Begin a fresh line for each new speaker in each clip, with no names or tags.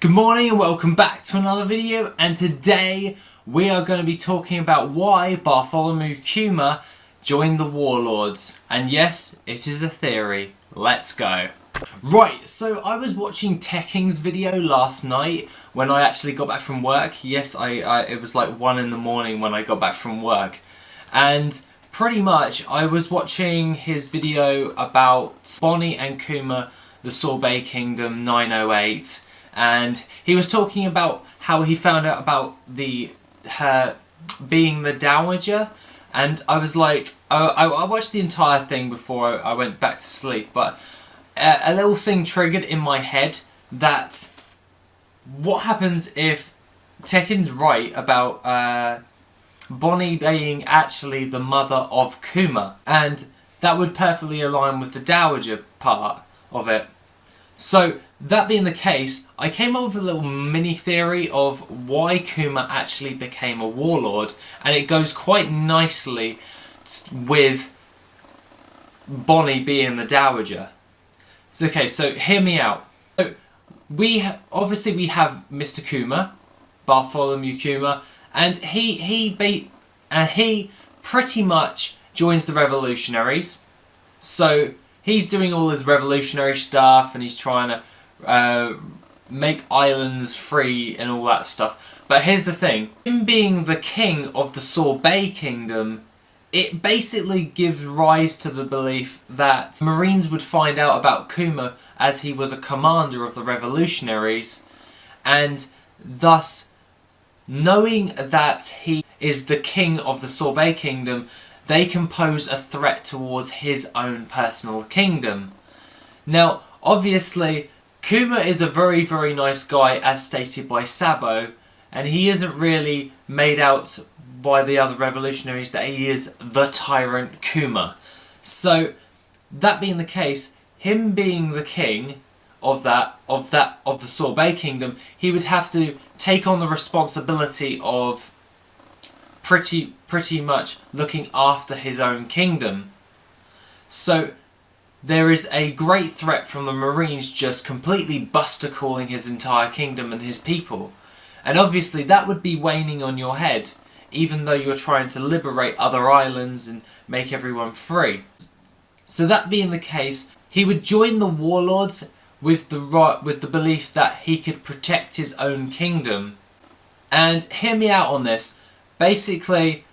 Good morning and welcome back to another video, and today we are going to be talking about why Bartholomew Kuma joined the Warlords. And yes, it is a theory. Let's go. Right, so I was watching Tekking's video last night when I actually got back from work. Yes, it was like 1 in the morning when I got back from work. And pretty much I was watching his video about Bonnie and Kuma, the Sorbet Kingdom 908. And he was talking about how he found out about her being the Dowager, and I was like, I watched the entire thing before I went back to sleep, but a little thing triggered in my head that what happens if Tekken's right about Bonnie being actually the mother of Kuma, and that would perfectly align with the Dowager part of it. So, that being the case, I came up with a little mini theory of why Kuma actually became a warlord, and it goes quite nicely with Bonnie being the Dowager. So, okay, so hear me out. So, obviously we have Mr. Kuma, Bartholomew Kuma, and he pretty much joins the revolutionaries. So he's doing all his revolutionary stuff, and he's trying to make islands free and all that stuff. But here's the thing, him being the king of the Sorbet Kingdom, it basically gives rise to the belief that Marines would find out about Kuma as he was a commander of the revolutionaries, and thus knowing that he is the king of the Sorbet Kingdom, they can pose a threat towards his own personal kingdom. Now, obviously, Kuma is a very, very nice guy, as stated by Sabo, and he isn't really made out by the other revolutionaries that he is the tyrant Kuma. So, that being the case, him being the king of the Sorbet Kingdom, he would have to take on the responsibility of pretty much looking after his own kingdom. So there is a great threat from the Marines just completely buster calling his entire kingdom and his people. And obviously that would be waning on your head, even though you're trying to liberate other islands and make everyone free. So that being the case, he would join the Warlords with the belief that he could protect his own kingdom. And hear me out on this. Basically,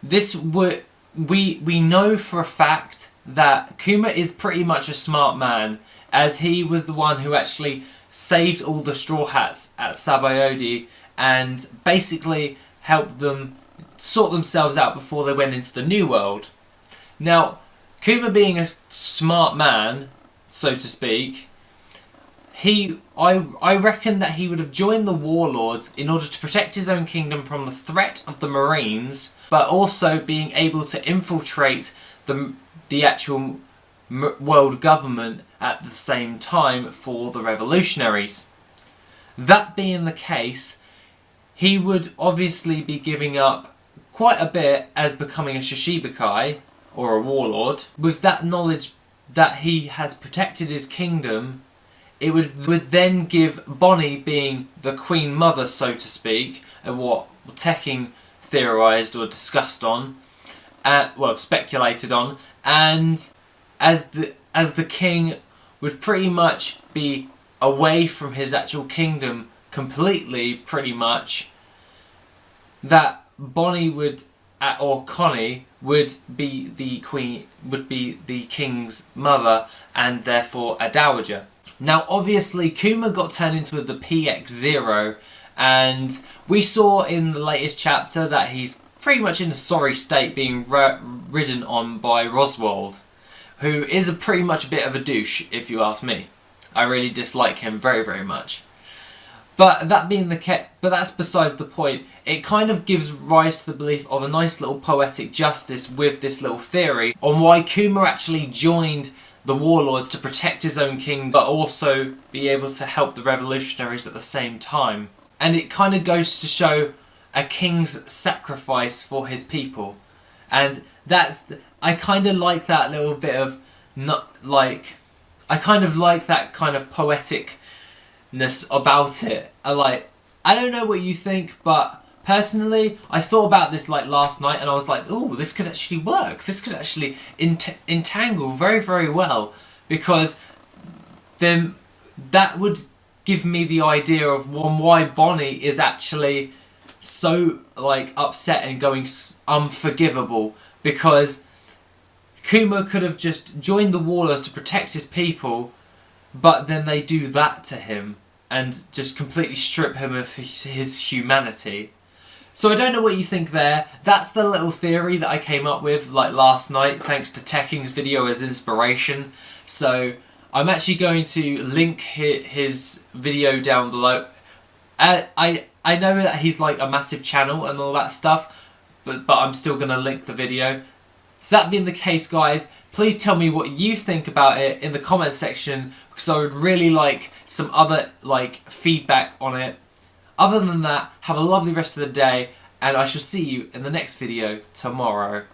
we know for a fact that Kuma is pretty much a smart man, as he was the one who actually saved all the Straw Hats at Sabayodi and basically helped them sort themselves out before they went into the New World. Now, Kuma being a smart man, so to speak, I reckon that he would have joined the Warlords in order to protect his own kingdom from the threat of the Marines, but also being able to infiltrate the actual world government at the same time for the revolutionaries. That being the case, he would obviously be giving up quite a bit as becoming a Shishibukai, or a warlord. With that knowledge that he has protected his kingdom, it would then give Bonnie being the Queen Mother, so to speak, and what Tekking theorised or discussed on, well, speculated on, and as the king would pretty much be away from his actual kingdom completely, pretty much, that Bonnie would, or Connie, would be the queen, would be the king's mother, and therefore a dowager. Now, obviously, Kuma got turned into the PX0, and we saw in the latest chapter that he's pretty much in a sorry state, being ridden on by Roswald, who is pretty much a bit of a douche, if you ask me. I really dislike him very, very much. But that being the case, but that's besides the point. It kind of gives rise to the belief of a nice little poetic justice with this little theory on why Kuma actually joined the Warlords to protect his own king, but also be able to help the revolutionaries at the same time. And it kind of goes to show a king's sacrifice for his people. And I kind of like that little bit of, I kind of like that kind of poetic about it. I don't know what you think, but personally, I thought about this like last night, and I was like, oh, this could actually work. This could actually entangle very, very well, because then that would give me the idea of why Bonnie is actually so like upset and going unforgivable, because Kuma could have just joined the Warlords to protect his people, but then they do that to him and just completely strip him of his humanity. So I don't know what you think there. That's the little theory that I came up with like last night, thanks to Tekking's video as inspiration. So I'm actually going to link his video down below. I know that he's like a massive channel and all that stuff, but I'm still going to link the video. So that being the case, guys, please tell me what you think about it in the comments section, because I would really like some other like feedback on it. Other than that, have a lovely rest of the day, and I shall see you in the next video tomorrow.